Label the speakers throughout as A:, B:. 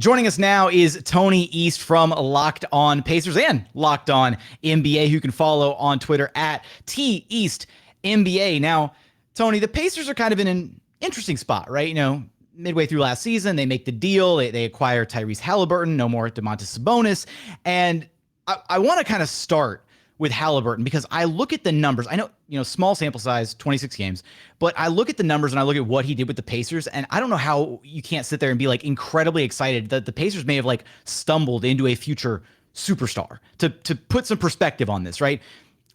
A: Joining us now is Tony East from Locked On Pacers and Locked On NBA, who you can follow on Twitter at TEastNBA. Now, Tony, the Pacers are kind of in an interesting spot, right? You know, midway through last season, they make the deal. They acquire Tyrese Haliburton, no more Domantas Sabonis. And I want to kind of start with Haliburton because I look at the numbers. I know, small sample size, 26 games, but I look at the numbers and I look at what he did with the Pacers, and I don't know how you can't sit there and be like incredibly excited that the Pacers may have like stumbled into a future superstar. To put some perspective on this, right?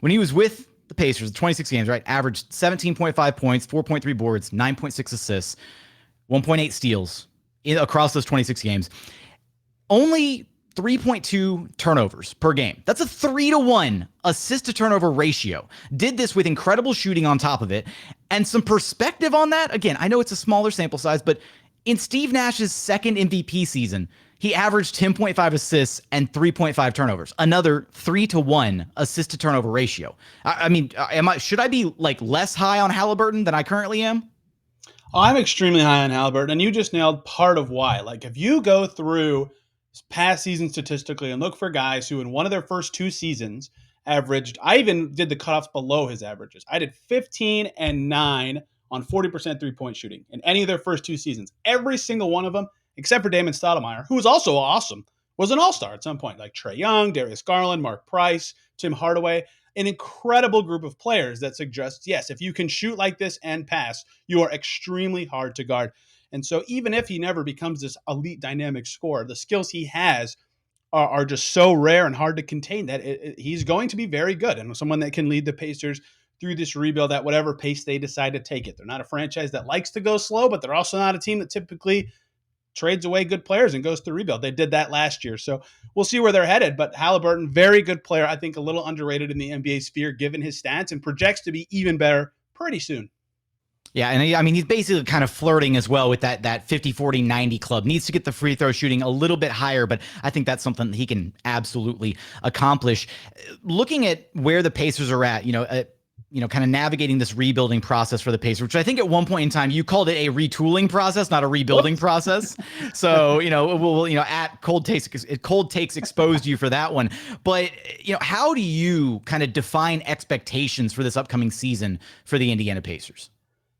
A: When he was with the Pacers, 26 games, right? Averaged 17.5 points, 4.3 boards, 9.6 assists, 1.8 steals across those 26 games. Only 3.2 turnovers per game. That's a 3-to-1 assist to turnover ratio. Did this with incredible shooting on top of it. And some perspective on that, again, I know it's a smaller sample size, but in Steve Nash's second MVP season, he averaged 10.5 assists and 3.5 turnovers. Another 3-to-1 assist to turnover ratio. I mean, should I be like less high on Haliburton than I currently am?
B: Oh, I'm extremely high on Haliburton, and you just nailed part of why. Like, if you go through past season statistically and look for guys who in one of their first two seasons averaged, I even did the cutoffs below his averages. I did 15 and 9 on 40% three-point shooting in any of their first two seasons. Every single one of them, except for Damon Stoudemire, who was also awesome, was an all-star at some point, like Trae Young, Darius Garland, Mark Price, Tim Hardaway, an incredible group of players that suggests, yes, if you can shoot like this and pass, you are extremely hard to guard. And so even if he never becomes this elite dynamic scorer, the skills he has are just so rare and hard to contain that he's going to be very good and someone that can lead the Pacers through this rebuild at whatever pace they decide to take it. They're not a franchise that likes to go slow, but they're also not a team that typically trades away good players and goes through rebuild. They did that last year. So we'll see where they're headed. But Haliburton, very good player. I think a little underrated in the NBA sphere given his stats and projects to be even better pretty soon.
A: Yeah, and I mean, he's basically kind of flirting as well with that 50-40-90 club. Needs to get the free throw shooting a little bit higher, but I think that's something that he can absolutely accomplish. Looking at where the Pacers are at, kind of navigating this rebuilding process for the Pacers, which I think at one point in time you called it a retooling process, not a rebuilding process. So, at Cold Takes exposed you for that one. But, how do you kind of define expectations for this upcoming season for the Indiana Pacers?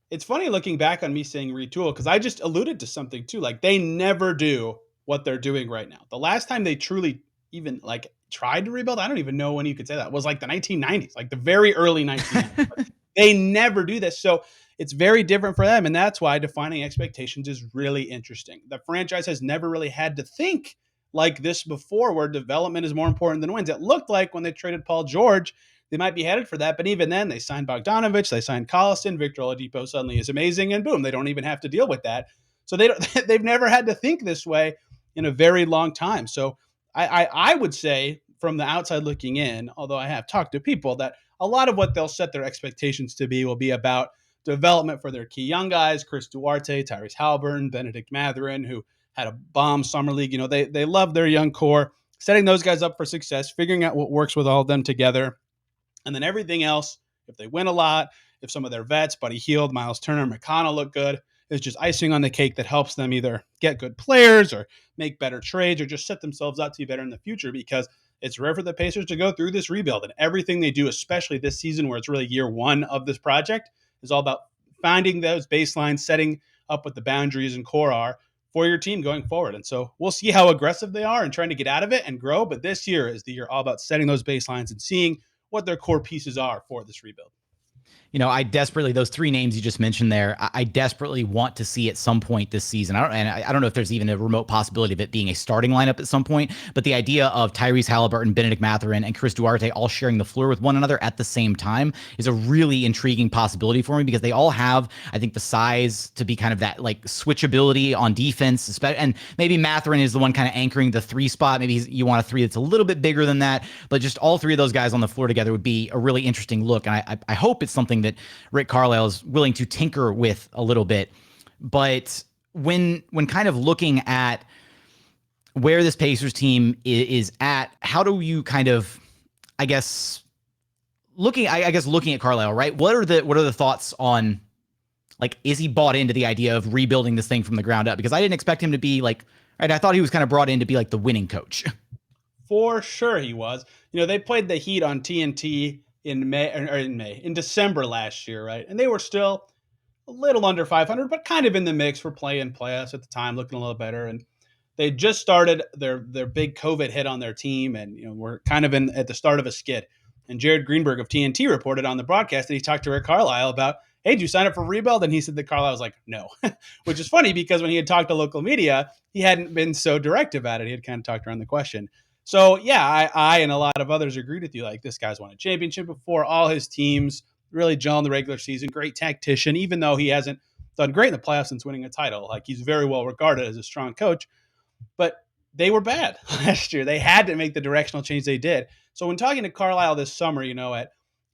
B: It's funny looking back on me saying retool because I just alluded to something too. Like, they never do what they're doing right now. The last time they truly even like tried to rebuild, I don't even know when you could say that, was like the 1990s, like the very early 1990s. They never do this. So it's very different for them. And that's why defining expectations is really interesting. The franchise has never really had to think like this before, where development is more important than wins. It looked like when they traded Paul George, they might be headed for that. But even then, they signed Bogdanovich, they signed Collison, Victor Oladipo suddenly is amazing, and boom, they don't even have to deal with that. So they've never had to think this way in a very long time. So I would say from the outside looking in, although I have talked to people, that a lot of what they'll set their expectations to be will be about development for their key young guys, Chris Duarte, Tyrese Haliburton, Benedict Mathurin, who had a bomb summer league. They love their young core, setting those guys up for success, figuring out what works with all of them together. And then everything else, if they win a lot, if some of their vets, Buddy Hield, Miles Turner, McConnell look good, it's just icing on the cake that helps them either get good players or make better trades or just set themselves up to be better in the future, because it's rare for the Pacers to go through this rebuild. And everything they do, especially this season where it's really year one of this project, is all about finding those baselines, setting up what the boundaries and core are for your team going forward. And so we'll see how aggressive they are and trying to get out of it and grow. But this year is the year all about setting those baselines and seeing what their core pieces are for this rebuild.
A: Those three names you just mentioned there, I desperately want to see at some point this season. I don't know if there's even a remote possibility of it being a starting lineup at some point, but the idea of Tyrese Haliburton, Benedict Mathurin, and Chris Duarte all sharing the floor with one another at the same time is a really intriguing possibility for me, because they all have, I think, the size to be kind of that like switchability on defense, and maybe Mathurin is the one kind of anchoring the three spot. Maybe you want a three that's a little bit bigger than that, but just all three of those guys on the floor together would be a really interesting look. And I hope it's something that Rick Carlisle is willing to tinker with a little bit. But when kind of looking at where this Pacers team is at, how do you kind of, looking at Carlisle, right? What are the thoughts on, like, is he bought into the idea of rebuilding this thing from the ground up? Because I didn't expect him to be like Right? I thought he was kind of brought in to be like the winning coach.
B: For sure he was. They played the Heat on TNT in December last year, right? And they were still a little under 500, but kind of in the mix for play-in playoffs at the time, looking a little better. And they just started their big COVID hit on their team, and we're kind of at the start of a skid. And Jared Greenberg of TNT reported on the broadcast that he talked to Rick Carlisle about, hey, did you sign up for rebuild? And he said that Carlisle was like, no, which is funny because when he had talked to local media, he hadn't been so direct about it. He had kind of talked around the question. So yeah, I and a lot of others agreed with you. Like, this guy's won a championship before. All his teams really gel in the regular season. Great tactician, even though he hasn't done great in the playoffs since winning a title. Like, he's very well regarded as a strong coach. But they were bad last year. They had to make the directional change they did. So when talking to Carlisle this summer,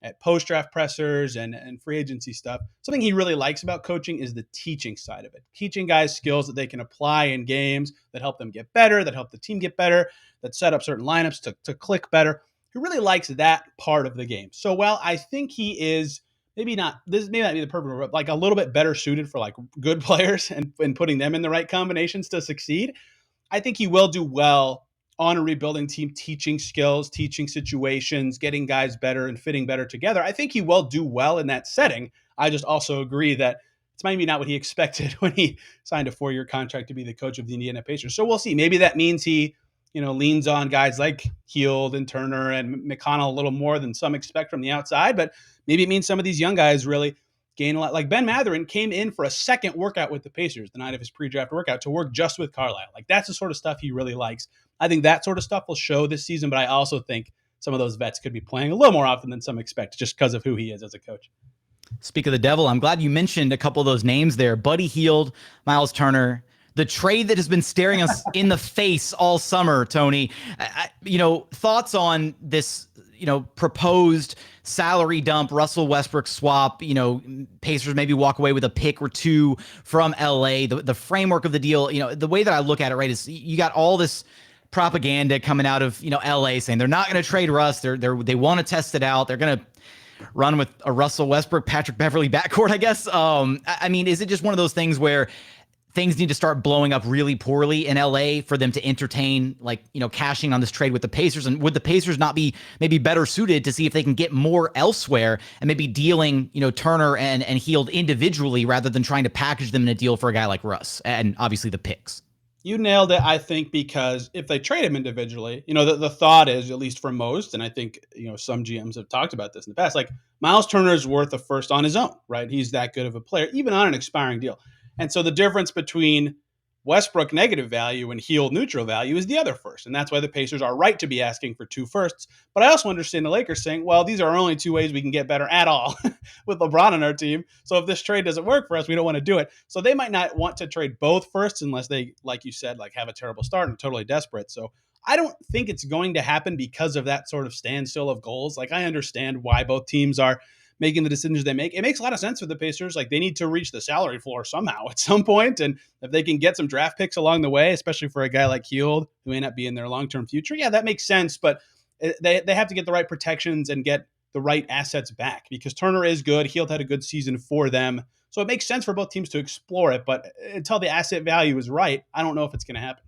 B: at post-draft pressers and free agency stuff, something he really likes about coaching is the teaching side of it. Teaching guys skills that they can apply in games that help them get better, that help the team get better, that set up certain lineups to click better. He really likes that part of the game. So while I think he is maybe not be the perfect word, but like a little bit better suited for like good players and putting them in the right combinations to succeed, I think he will do well on a rebuilding team, teaching skills, teaching situations, getting guys better and fitting better together. I think he will do well in that setting. I just also agree that it's maybe not what he expected when he signed a 4-year contract to be the coach of the Indiana Pacers. So we'll see. Maybe that means he, leans on guys like Hield and Turner and McConnell a little more than some expect from the outside. But maybe it means some of these young guys really gain a lot. Like Ben Mathurin came in for a second workout with the Pacers the night of his pre-draft workout to work just with Carlisle. Like, that's the sort of stuff he really likes. I think that sort of stuff will show this season, but I also think some of those vets could be playing a little more often than some expect just because of who he is as a coach.
A: Speak of the devil, I'm glad you mentioned a couple of those names there. Buddy Hield, Miles Turner, the trade that has been staring us in the face all summer, Tony. Thoughts on this, proposed salary dump, Russell Westbrook swap, Pacers maybe walk away with a pick or two from LA. The framework of the deal, the way that I look at it, right, is you got all this propaganda coming out of, LA saying they're not going to trade Russ. They want to test it out. They're going to run with a Russell Westbrook, Patrick Beverley backcourt, I guess. Is it just one of those things where things need to start blowing up really poorly in LA for them to entertain, cashing on this trade with the Pacers? And would the Pacers not be maybe better suited to see if they can get more elsewhere and maybe dealing, Turner and Hield individually rather than trying to package them in a deal for a guy like Russ and obviously the picks?
B: You nailed it, I think, because if they trade him individually, the thought is, at least for most, and I think, some GMs have talked about this in the past, like, Miles Turner is worth a first on his own, right? He's that good of a player, even on an expiring deal. And so the difference between Westbrook negative value and Hield neutral value is the other first. And that's why the Pacers are right to be asking for 2 firsts. But I also understand the Lakers saying, well, these are our only 2 ways we can get better at all with LeBron on our team. So if this trade doesn't work for us, we don't want to do it. So they might not want to trade both firsts unless they, like you said, have a terrible start and totally desperate. So I don't think it's going to happen because of that sort of standstill of goals. I understand why both teams are making the decisions they make. It makes a lot of sense for the Pacers. They need to reach the salary floor somehow at some point. And if they can get some draft picks along the way, especially for a guy like Hield, who may not be in their long-term future, yeah, that makes sense. But they have to get the right protections and get the right assets back because Turner is good. Hield had a good season for them. So it makes sense for both teams to explore it. But until the asset value is right, I don't know if it's going to happen.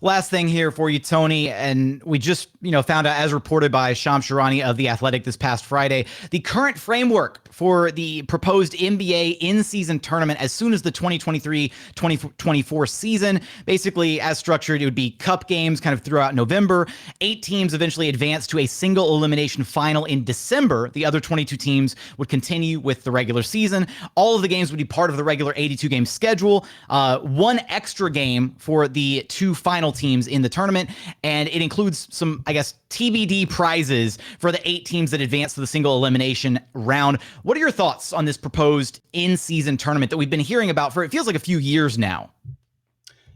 A: Last thing here for you, Tony, and we just, found out, as reported by Shams Charania of The Athletic this past Friday, the current framework for the proposed NBA in-season tournament as soon as the 2023-2024 season. Basically, as structured, it would be cup games kind of throughout November. 8 teams eventually advance to a single elimination final in December. The other 22 teams would continue with the regular season. All of the games would be part of the regular 82-game schedule. 1 extra game for the 2 final teams in the tournament, and it includes some, I guess, TBD prizes for the 8 teams that advance to the single elimination round. What are your thoughts on this proposed in-season tournament that we've been hearing about for, it feels like, a few years now?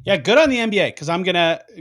B: Yeah, good on the NBA, because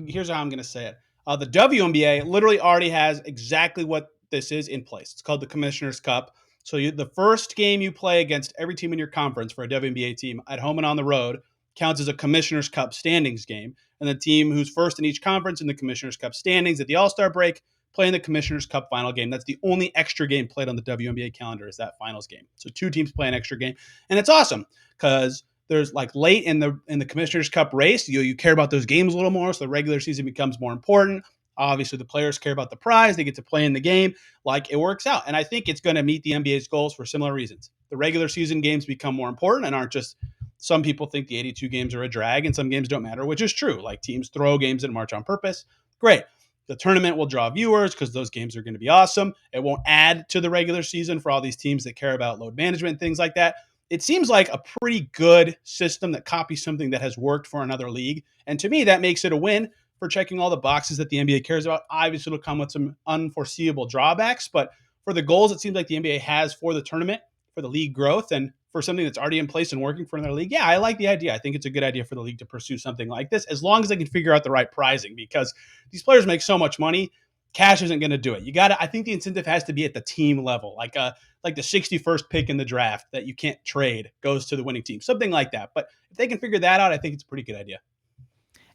B: here's how I'm going to say it. The WNBA literally already has exactly what this is in place. It's called the Commissioner's Cup. So the first game you play against every team in your conference for a WNBA team at home and on the road counts as a Commissioner's Cup standings game. And the team who's first in each conference in the Commissioner's Cup standings at the All-Star break play in the Commissioner's Cup final game. That's the only extra game played on the WNBA calendar, is that finals game. So 2 teams play an extra game. And it's awesome because there's like late in the Commissioner's Cup race, you care about those games a little more, so the regular season becomes more important. Obviously, the players care about the prize. They get to play in the game. Like, it works out. And I think it's going to meet the NBA's goals for similar reasons. The regular season games become more important and aren't just, some people think the 82 games are a drag and some games don't matter, which is true. Like, teams throw games in March on purpose. Great. The tournament will draw viewers because those games are going to be awesome. It won't add to the regular season for all these teams that care about load management and things like that. It seems like a pretty good system that copies something that has worked for another league. And to me, that makes it a win for checking all the boxes that the NBA cares about. Obviously, it'll come with some unforeseeable drawbacks, but for the goals it seems like the NBA has for the tournament, for the league growth, and for something that's already in place and working for another league, yeah, I like the idea. I think it's a good idea for the league to pursue something like this, as long as they can figure out the right pricing, because these players make so much money. Cash isn't going to do it. I think the incentive has to be at the team level, like the 61st pick in the draft that you can't trade goes to the winning team, something like that. But if they can figure that out, I think it's a pretty good idea.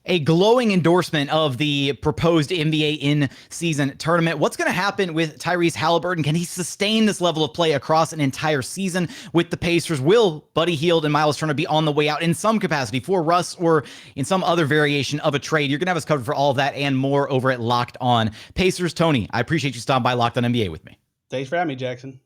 A: A glowing endorsement of the proposed NBA in-season tournament. What's going to happen with Tyrese Haliburton? Can he sustain this level of play across an entire season with the Pacers? Will Buddy Hield and Miles Turner be on the way out in some capacity for Russ or in some other variation of a trade? You're going to have us covered for all of that and more over at Locked On Pacers. Tony, I appreciate you stopping by Locked On NBA with me.
B: Thanks for having me, Jackson.